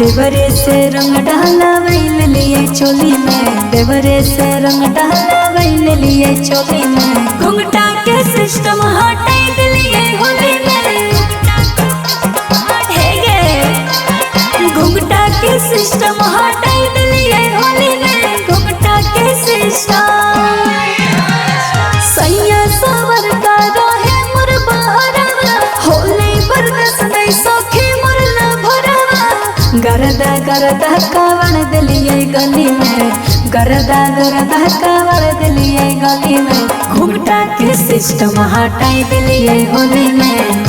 देवरे से रंग डाला वैल लिए चोली में, देवरे से रंग डाला वैल लिए चोली में। घुंघटा के सिस्टम हटाई दिलिए होली में, हे गे घुंघटा के सिस्टम हटाई दिलिए होली में। घुंघटा के सिस्टम सैया सवर का रहे मोर बहरवा, होली बरदस नहीं सखी मोर न भरवा। गरदा गरदा कावड़ दिलिए गली में, गरदा गरदा कावड़ दिलिए गली में। घुंघटा के सिस्टम हटाई दिलिए होली में,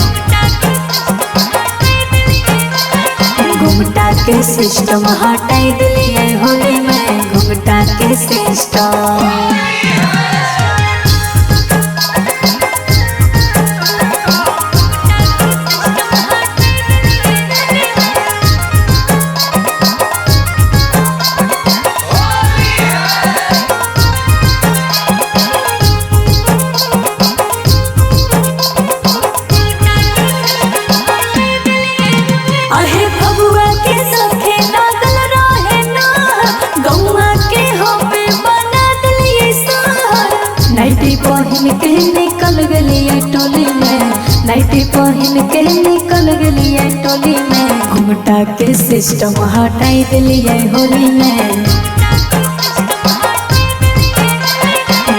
घुंघटा के सिस्टम हटाई दिलिए होली में। घुंघटा के सिस्टम नाइटी पहन के निकल गलिए टोली में, नाइटी पहन के निकल गलिए टोली में। घुंघटा के सिस्टम हटाई दिलिए होली में,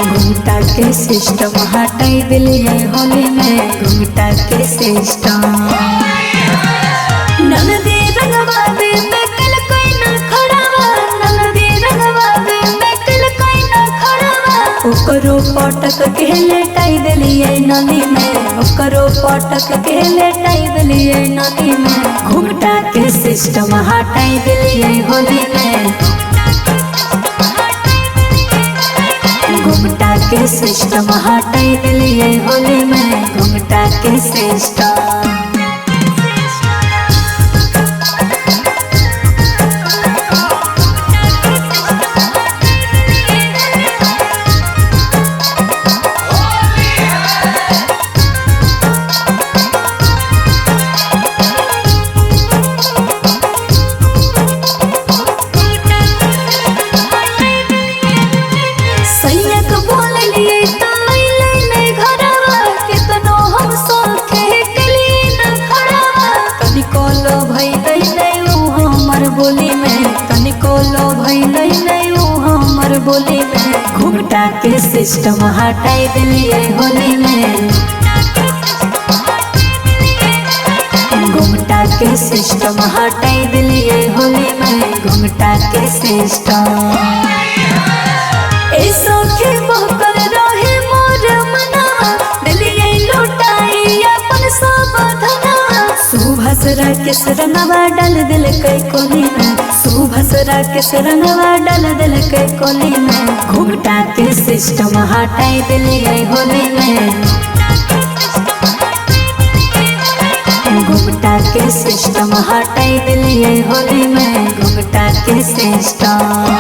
घुंघटा के सिस्टम हटाई दिलिए होली में। घुंघटा के सिस्टम ननदी रंगवा दे मैं कल कोई न खड़ावा, ननदी रंगवा दे मैं कल कोई न खड़ावा। ओकरो पटक के लेटाई दिलिए नली में, ओकरो पटक के लेटाई दिलिए नली में। घुंघटा के सिस्टम हटाई दिलिए होली में, घुंघटा के सिस्टम हटाई दिलिए होली में। घुंघटा के सिस्टम बोली में, तनिको लो भई नहीं वो हमर बोली में। घुंघटा के सिस्टम हटाई दिलिए होली में, घुंघटा के सिस्टम हटाई दिलिए होली में। घुंघटा के सिस्टम ऐसो के बहकर रहे मोर मना, दिलिए लुटाई अपन सब धना। सुभसरा के सरंगवा डाल दिल कई कोली में, सुभसरा के सरंगवा डाल दिल कई कोली में। घुंघटा के सिस्टम हटाई दिलिए होली में, घुंघटा के सिस्टम हटाई दिलिए होली में। घुंघटा के सिस्टम